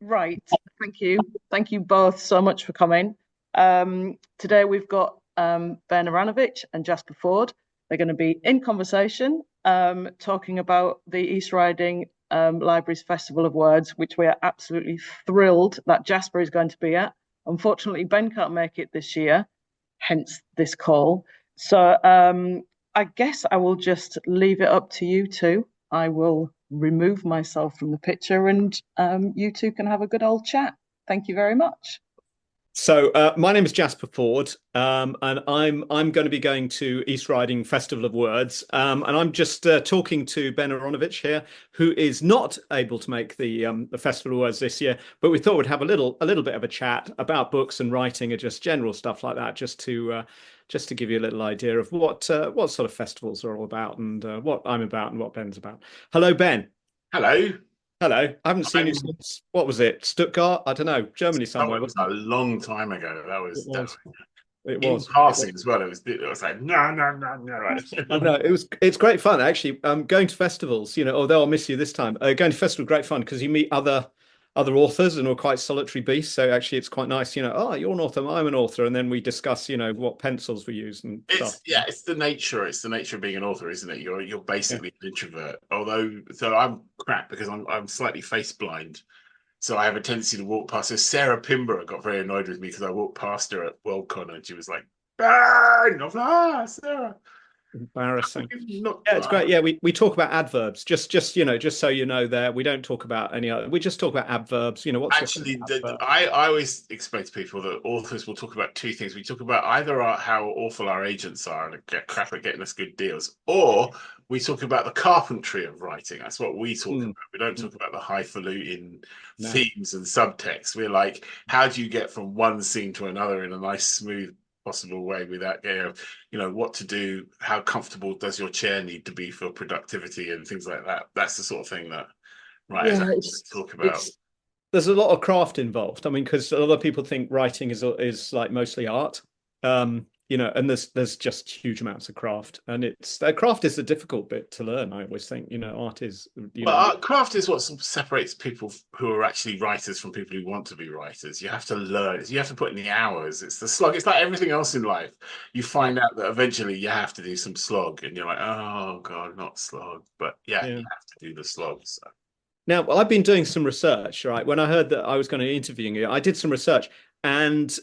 Right. Thank you. Thank you both so much for coming. Today we've got Ben Aaronovitch and Jasper Fforde. They're going to be in conversation, talking about the East Riding Library's Festival of Words, which we are absolutely thrilled that Jasper is going to be at. Unfortunately, Ben can't make it this year, hence this call. So I guess I will just leave it up to you two. I will remove myself from the picture and you two can have a good old chat. Thank you very much. So my name is Jasper Fforde, and I'm going to be going to East Riding Festival of Words, and I'm just talking to Ben Aaronovitch here, who is not able to make the Festival of Words this year. But we thought we'd have a little bit of a chat about books and writing and just general stuff like that, just to give you a little idea of what sort of festivals are all about and what I'm about and what Ben's about. Hello, Ben. Hello. Hello. I haven't seen you since, what was it? Stuttgart? I don't know. Germany somewhere. That was a long time ago. It was. It In was. passing as well. It was like, no, no, no, no. I know it's great fun actually. Going to festivals, although I'll miss you this time. Going to festival, great fun because you meet other authors and we're quite solitary beasts. So actually, it's quite nice. Oh, you're an author, I'm an author, and then we discuss, what pencils we use and stuff. Yeah, it's the nature of being an author, isn't it? You're basically an introvert. So I'm crap because I'm slightly face blind. So I have a tendency to walk past. So Sarah Pimber got very annoyed with me because I walked past her at Worldcon and she was like, "Bang!" I was like, Sarah. Embarrassing. Yeah, it's great. Yeah, we talk about adverbs. Just so you know, there we don't talk about any other. We just talk about adverbs. What's actually I always explain to people that authors will talk about two things. We talk about either how awful our agents are and get crap at getting us good deals, or we talk about the carpentry of writing. That's what we talk about. We don't talk about the highfalutin themes and subtext. We're like, how do you get from one scene to another in a nice, smooth possible way without what to do, how comfortable does your chair need to be for productivity and things like that. That's the sort of thing that writers talk about. There's a lot of craft involved. I mean, because a lot of people think writing is like mostly art, and there's just huge amounts of craft, and craft is the difficult bit to learn. I always think, art is. Craft is what separates people who are actually writers from people who want to be writers. You have to learn. You have to put in the hours. It's the slog. It's like everything else in life. You find out that eventually you have to do some slog, and you're like, oh God, not slog. But yeah. You have to do the slog. So. Now, I've been doing some research, right? When I heard that I was going to interview you, I did some research, and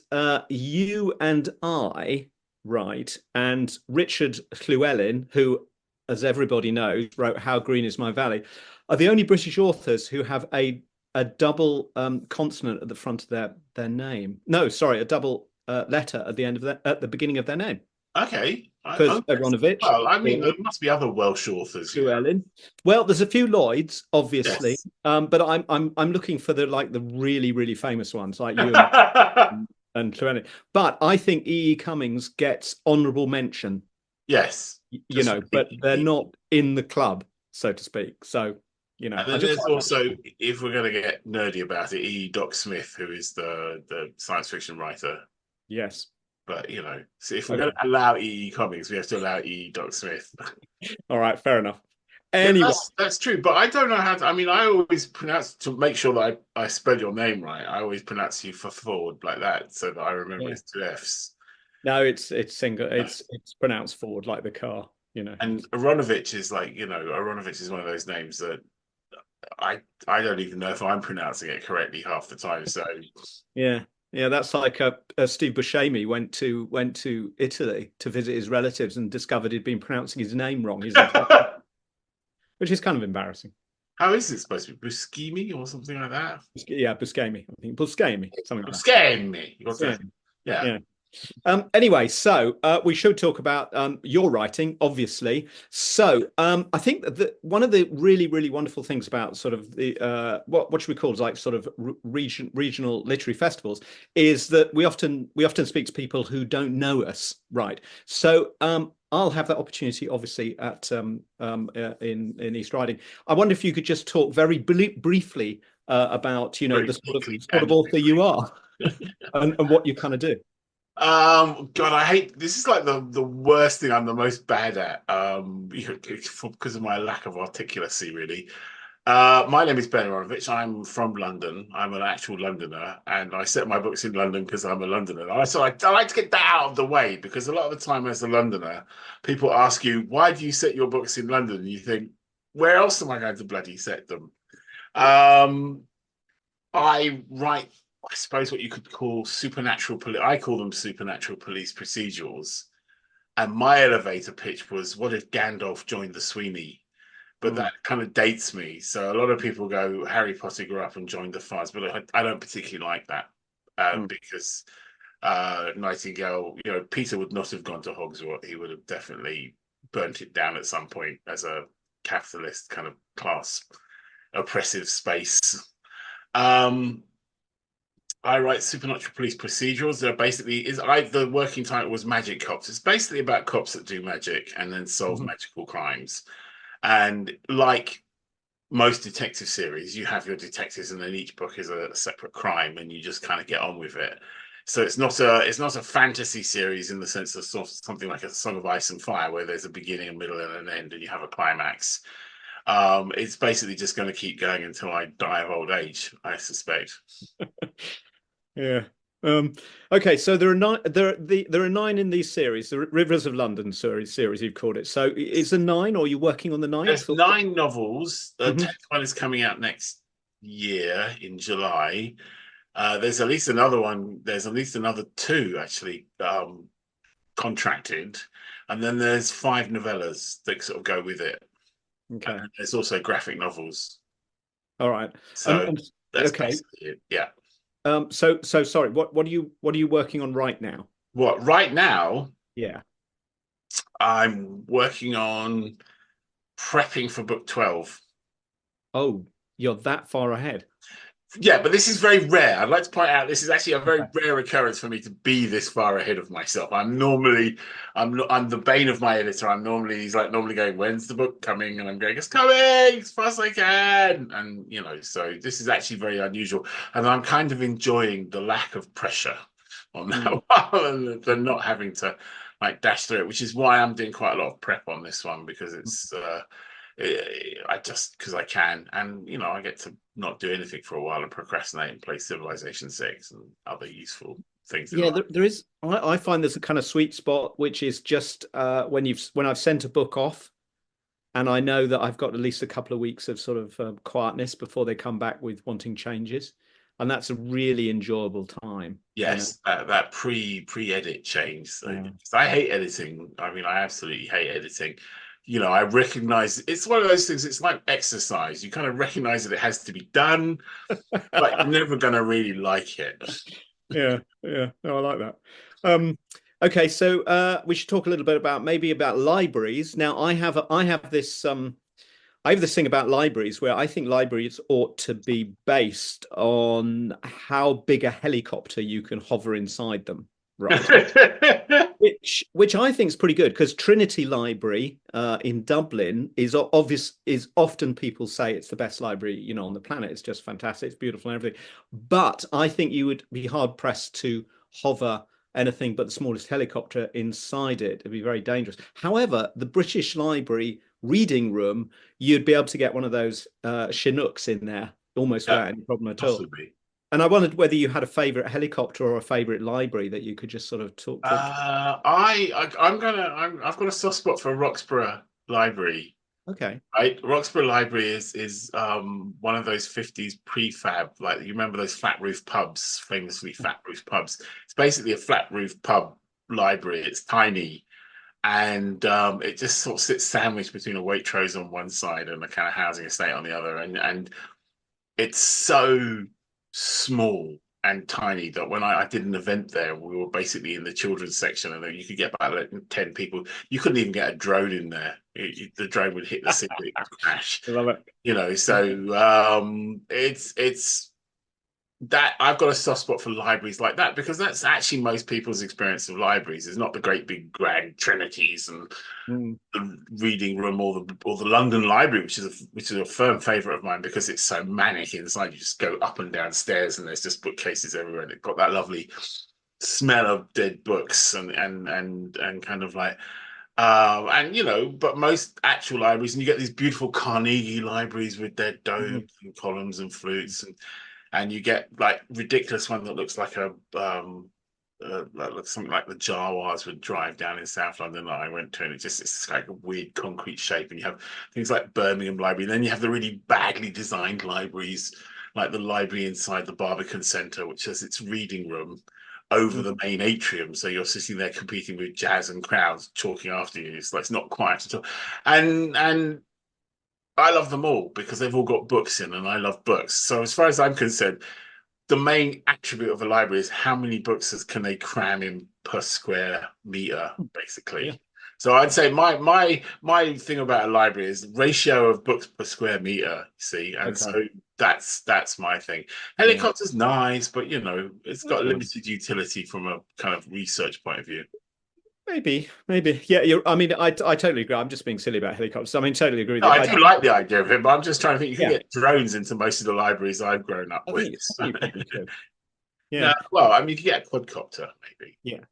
you and I, right, and Richard Llewellyn, who, as everybody knows, wrote "How Green Is My Valley," are the only British authors who have a double consonant at the front of their name. No, sorry, a double letter at the beginning of their name. Okay. Because Aaronovitch. Well, I mean, there must be other Welsh authors. Llewellyn. Well, there's a few Lloyds, obviously, yes. But I'm looking for the really, really famous ones like you and Llewellyn. But I think E.E. Cummings gets honourable mention. Yes, but they're not in the club, so to speak. So and then there's also, if we're going to get nerdy about it, E. Doc Smith, who is the science fiction writer. Yes. But so if we're going to allow E.E. Cummings, we have to allow E. Doc Smith. All right, fair enough. Anyway, that's true, but I don't know how to. I mean, I always pronounce, to make sure that I spell your name right. I always pronounce you for Ford like that, so that I remember it's two F's. No, it's single. It's pronounced Ford like the car. And Aaronovitch is like Aaronovitch is one of those names that I don't even know if I'm pronouncing it correctly half the time. So yeah, that's like Steve Buscemi went to Italy to visit his relatives and discovered he'd been pronouncing his name wrong, which is kind of embarrassing. How is it supposed to be? Buscemi or something like that? Yeah, Buscemi. I think Buscemi. Something like that. Buscemi. Yeah. Anyway, so we should talk about your writing, obviously. So I think that one of the really, really wonderful things about sort of the what should we call it, like sort of regional literary festivals is that we often speak to people who don't know us, right? So I'll have that opportunity, obviously, at in East Riding. I wonder if you could just talk very briefly about the sort of author you are and what you kind of do. God, I hate this. Is like the worst thing I'm the most bad at. Because of my lack of articulacy, really. My name is Ben Aaronovitch. I'm from London. I'm an actual Londoner, and I set my books in London because I'm a Londoner. I like to get that out of the way because a lot of the time, as a Londoner, people ask you, "Why do you set your books in London?" And you think, "Where else am I going to bloody set them?" I write, I suppose, what you could call supernatural. I call them supernatural police procedurals. And my elevator pitch was, "What if Gandalf joined the Sweeney?" But that kind of dates me. So a lot of people go, Harry Potter grew up and joined the Fuzz, but I don't particularly like that because Nightingale, Peter would not have gone to Hogsworth. He would have definitely burnt it down at some point as a capitalist kind of class oppressive space. I write supernatural police procedurals. They're basically the working title was Magic Cops. It's basically about cops that do magic and then solve magical crimes. And like most detective series, you have your detectives, and then each book is a separate crime, and you just kind of get on with it. So it's not a fantasy series in the sense of something like a Song of Ice and Fire, where there's a beginning, a middle, and an end, and you have a climax. It's basically just going to keep going until I die of old age, I suspect. Yeah. Okay, so there are nine in these series, the Rivers of London series you've called it. So is there nine, or are you working on the ninth? There's 9 novels. The 10th one is coming out next year in July. There's at least another one. There's at least another 2 actually contracted, and then there's 5 novellas that sort of go with it. Okay. And there's also graphic novels. All right. So that's basically it. Yeah. So sorry. What are you working on right now? What right now? Yeah. I'm working on prepping for book 12. Oh, you're that far ahead. Yeah, but this is very rare. I'd like to point out this is actually a very rare occurrence for me to be this far ahead of myself. I'm the bane of my editor. He's normally going, "When's the book coming?" And I'm going, "It's coming as fast as I can." And so this is actually very unusual. And I'm kind of enjoying the lack of pressure on that one than not having to dash through it, which is why I'm doing quite a lot of prep on this one, because it's because I can, and I get to not do anything for a while and procrastinate and play Civilization 6 and other useful things. Yeah, there is. I find there's a kind of sweet spot, which is just when I've sent a book off, and I know that I've got at least a couple of weeks of sort of quietness before they come back with wanting changes, and that's a really enjoyable time. Yes, that pre-edit change. So, I hate editing. I mean, I absolutely hate editing. I recognize it's one of those things. It's like exercise. You kind of recognize that it has to be done, but you're never going to really like it. Yeah. No, I like that. Okay, so we should talk a little bit about libraries. Now, I have this thing about libraries where I think libraries ought to be based on how big a helicopter you can hover inside them. Right. which I think is pretty good, because Trinity Library in Dublin is often people say it's the best library on the planet. It's just fantastic, it's beautiful and everything. But I think you would be hard pressed to hover anything but the smallest helicopter inside it. It'd be very dangerous. However, the British Library reading room, you'd be able to get one of those Chinooks in there almost without any problem at all. And I wondered whether you had a favourite helicopter or a favourite library that you could just sort of talk to. I've got a soft spot for Roxburgh Library. Okay. Right, Roxburgh Library is one of those 50s prefab, like you remember those flat roof pubs, famously flat roof pubs. It's basically a flat roof pub library. It's tiny, and it just sort of sits sandwiched between a Waitrose on one side and a kind of housing estate on the other, and it's so small and tiny that when I did an event there, we were basically in the children's section, and you could get about 10 people. You couldn't even get a drone in there. The drone would hit the ceiling and crash. I love it. So it's that I've got a soft spot for libraries like that, because that's actually most people's experience of libraries. Is not the great big grand trinities and the reading room or the London Library, which is a firm favourite of mine because it's so manic inside. You just go up and down stairs and there's just bookcases everywhere, and it's got that lovely smell of dead books and kind of like And but most actual libraries, and you get these beautiful Carnegie libraries with their Mhm. domes and columns and flutes, and you get like ridiculous one that looks like like something like the Jawas would drive down in South London that I went to, and it's like a weird concrete shape. And you have things like Birmingham Library, and then you have the really badly designed libraries, like the library inside the Barbican Centre, which has its reading room over the main atrium, so you're sitting there competing with jazz and crowds talking after you. It's like it's not quiet at all, and I love them all because they've all got books in, and I love books. So as far as I'm concerned, the main attribute of a library is how many books can they cram in per square meter, Yeah. basically. So I'd say my thing about a library is ratio of books per square meter, you see, and Okay. so that's my thing. Yeah. Helicopter's nice, but it's got Mm. limited utility from a kind of research point of view. Maybe. Yeah, I mean, I totally agree. I'm just being silly about helicopters. I mean, totally agree with No, you. I do like the idea of it, but I'm just trying to think you could Yeah, get drones into most of the libraries I've grown up I with. think you probably could. No, Yeah, well, I mean, you could get a quadcopter maybe, yeah.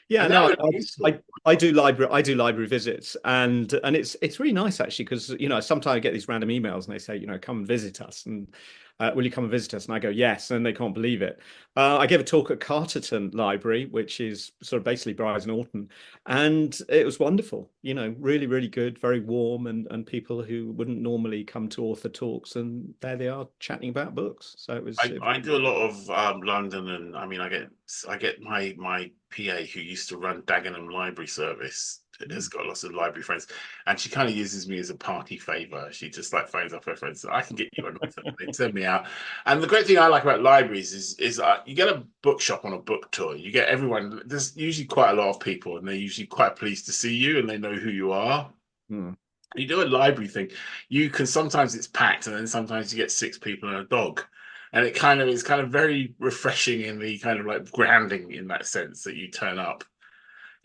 Yeah, and that no, would be useful. I do library visits, and it's really nice actually because sometimes I get these random emails and they say come and visit us, and will you come and visit us? And I go yes, and they can't believe it. I gave a talk at Carterton Library, which is sort of basically Briars and Orton, and it was wonderful. Really really good, very warm, and people who wouldn't normally come to author talks, and there they are chatting about books. So it was I do a lot of London, and I mean, I get my PA who used to run Dagenham Library Service. Has got lots of library friends, and she kind of uses me as a party favor. She just like phones up her friends. I can get you an author. They send me out. And the great thing I like about libraries is you get a bookshop on a book tour. You get everyone. There's usually quite a lot of people, and they're usually quite pleased to see you, and they know who you are. Mm. You do a library thing, you can sometimes it's packed, and then sometimes you get six people and a dog, and it kind of is kind of very refreshing in the kind of like grounding in that sense that you turn up,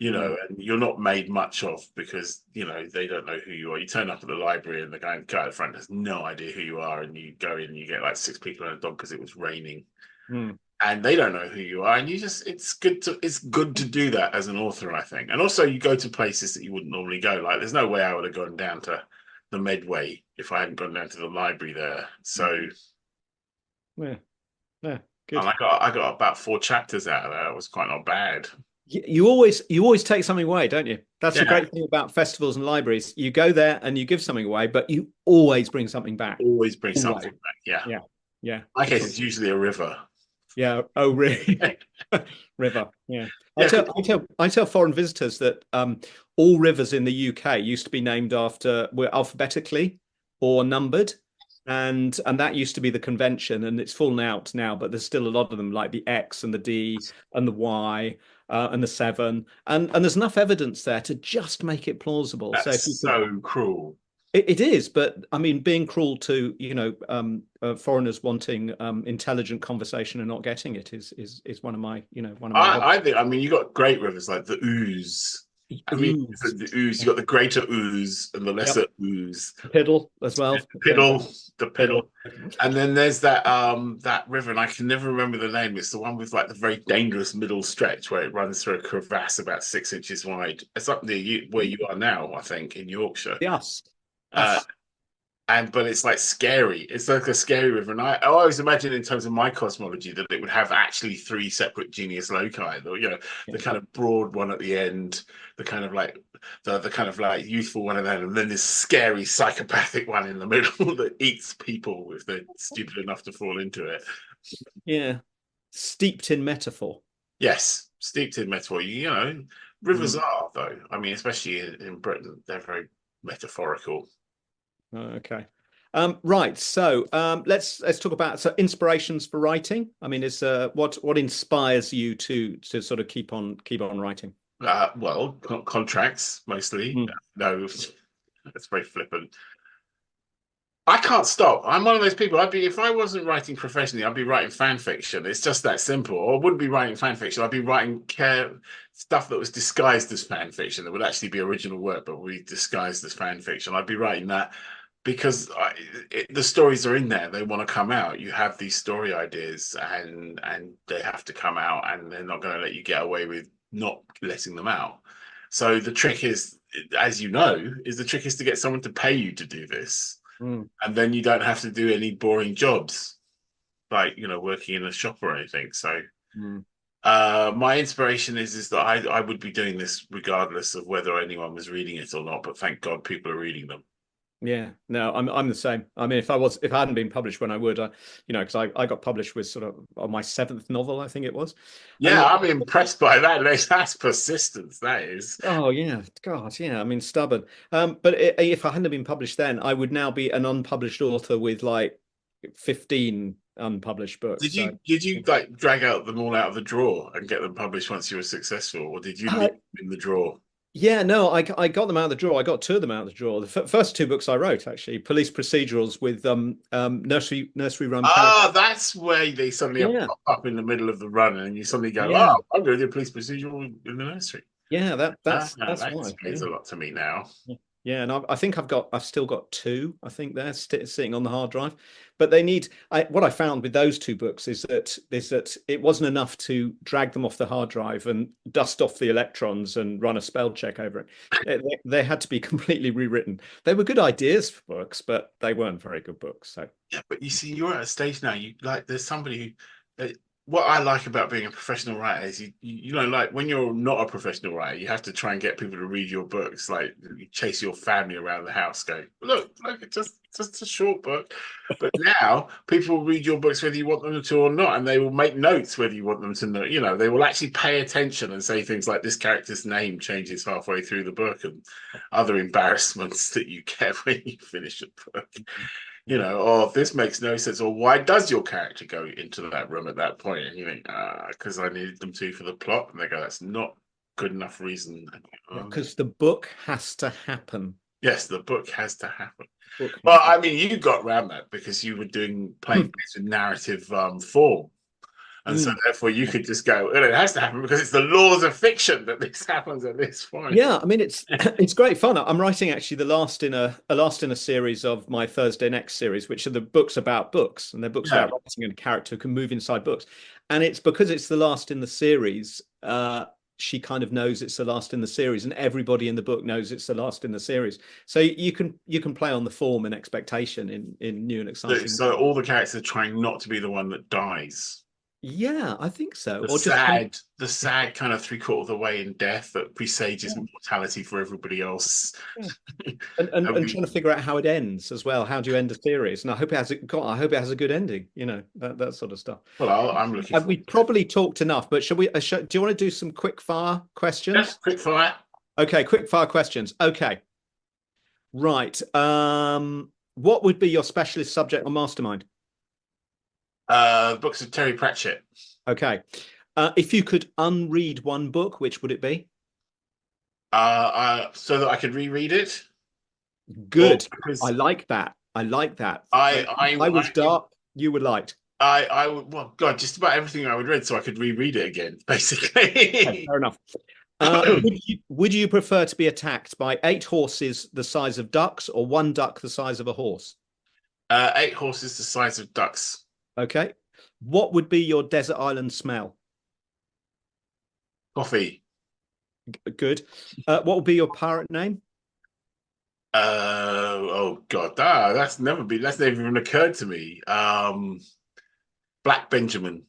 Mm. and you're not made much of because they don't know who you are. You turn up at the library, and the guy at the front has no idea who you are, and you go in and you get like six people and a dog because it was raining, Mm. and they don't know who you are, and it's good to do that as an author, I think. And also you go to places that you wouldn't normally go. Like there's no way I would have gone down to the Medway if I hadn't gone down to the library there. So Yeah, yeah, and good. I got about four chapters out of that. It was quite not bad. You always take something away, don't you? That's the Yeah, great thing about festivals and libraries. You go there and you give something away, but you always bring something back. always bring something Always. back. Yeah. Yeah, yeah. In my case It's it's usually a river. Yeah. Oh, really? River. Yeah. I Yeah, tell I tell I tell foreign visitors that all rivers in the UK used to be named after were alphabetically or numbered. And that used to be the convention, and it's fallen out now, but there's still a lot of them, like the X and the D and the Y and the seven. And there's enough evidence there to just make it plausible. So if you that's could so cruel. it is, but I mean, being cruel to foreigners wanting intelligent conversation and not getting it is one of my hobbies. I mean, you got great rivers like the Ouse. I mean, Ooze, the Ouse. You yeah. got the Greater Ouse and the Lesser Yep, Ouse. Piddle as well. The Piddle, Piddle. and then there's that river, and I can never remember the name. It's the one with like the very dangerous middle stretch where it runs through a crevasse about 6 inches wide. It's up near you where you are now, I think, in Yorkshire. The us, Uh, us. but it's like scary. It's like a scary river, and I always imagine in terms of my cosmology that it would have actually three separate genius loci. The Yeah. kind of broad one at the end, the kind of like the kind of like youthful one, and then this scary psychopathic one in the middle that eats people if they're stupid enough to fall into it. Yeah, steeped in metaphor. Yes, steeped in metaphor. Rivers Mm. are though. I mean, especially in Britain, they're very metaphorical. Okay. Right. So let's talk about inspirations for writing. I mean, is what inspires you to sort of keep on writing? Well, contracts mostly. Mm. No, it's very flippant. I can't stop. I'm one of those people. If I wasn't writing professionally, I'd be writing fan fiction. It's just that simple. Or I wouldn't be writing fan fiction. I'd be writing stuff that was disguised as fan fiction that would actually be original work, but would be disguised as fan fiction. I'd be writing that because the stories are in there. They want to come out. You have these story ideas, and they have to come out, and they're not going to let you get away with not letting them out. So the trick is as you know, is the trick is to get someone to pay you to do this, Mm. and then you don't have to do any boring jobs like working in a shop or anything. So Mm. my inspiration is that I would be doing this regardless of whether anyone was reading it or not. But thank God people are reading them. Yeah, no, I'm the same. I mean, if I hadn't been published when I would, because I got published with sort of on my seventh novel, I think it was. Yeah, I'm impressed by that. That's persistence. That is. Oh yeah, God, yeah. I mean, stubborn. But if I hadn't been published then, I would now be an unpublished author with like 15 unpublished books. Did you like drag out them all out of the drawer and get them published once you were successful, or did you leave them in the drawer? Yeah, no, I got them out of the drawer. I got two of them out of the drawer. The first two books I wrote, actually, police procedurals with nursery rhyme characters. That's where they suddenly Yeah, pop up in the middle of the run, and you suddenly go, yeah, "Oh, I'm going to do a police procedural in the nursery." yeah. That's That why. explains Yeah. a lot to me now. Yeah, and I think I've still got two. I think they're sitting on the hard drive, but they need. What I found with those two books is that it wasn't enough to drag them off the hard drive and dust off the electrons and run a spell check over it. They had to be completely rewritten. They were good ideas for books, but they weren't very good books. So Yeah, but you see, you're at a stage now. There's somebody who. What I like about being a professional writer is like when you're not a professional writer, you have to try and get people to read your books. Like you chase your family around the house, going, look, it's just a short book. But now people read your books whether you want them to or not, and they will make notes whether you want them to know. They will actually pay attention and say things like this character's name changes halfway through the book and other embarrassments that you get when you finish a book. Or this makes no sense, or why does your character go into that room at that point? And you think, because I needed them to for the plot. And they go, that's not good enough reason. because the book has to happen. Yes, the book has to happen. Book Well, has to I mean, you got around that because you were playing things with narrative form. And so therefore you could just go, well, it has to happen because it's the laws of fiction that this happens at this point. Yeah, I mean it's great fun. I'm writing actually the last in a series of my Thursday Next series, which are the books about books, and they're books about writing and a character who can move inside books. And it's because it's the last in the series, she kind of knows it's the last in the series, and everybody in the book knows it's the last in the series. So you can play on the form and expectation in new and exciting. So all the characters are trying not to be the one that dies. Yeah, I think so. The sad kind of 3/4 of the way in death that presages mortality for everybody else. Yeah. And trying to figure out how it ends as well. How do you end a series? And I hope it has a good ending. That sort of stuff. Well, I'm looking. We probably talked enough, but do you want to do some quick fire questions? Yes, quick fire. Okay, quick fire questions. Okay, right. What would be your specialist subject on Mastermind? Books of Terry Pratchett. Okay. If you could unread one book, which would it be? So that I could reread it. Good. I like that. I was dark. You were light. Well, God, just about everything I would read, so I could reread it again, basically. Okay, fair enough. Would you prefer to be attacked by 8 horses the size of ducks or 1 duck the size of a horse? 8 horses the size of ducks. Okay. What would be your desert island smell? Coffee. Good. What would be your pirate name? Oh God, that's never even occurred to me. Black Benjamin.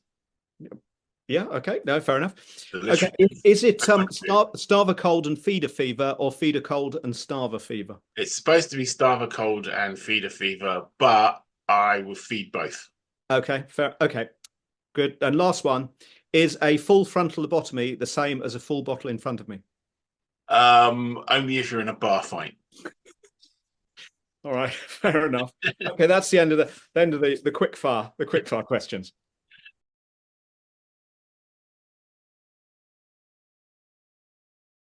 Yeah. Okay. No, fair enough. Okay. Is it starver cold and feeder fever, or feeder cold and starver fever? It's supposed to be starver cold and feeder fever, but I will feed both. Okay. Fair. Okay. Good. And last one, is a full frontal lobotomy the same as a full bottle in front of me? Only if you're in a bar fight. All right, fair enough. Okay, that's the end of the quick fire questions.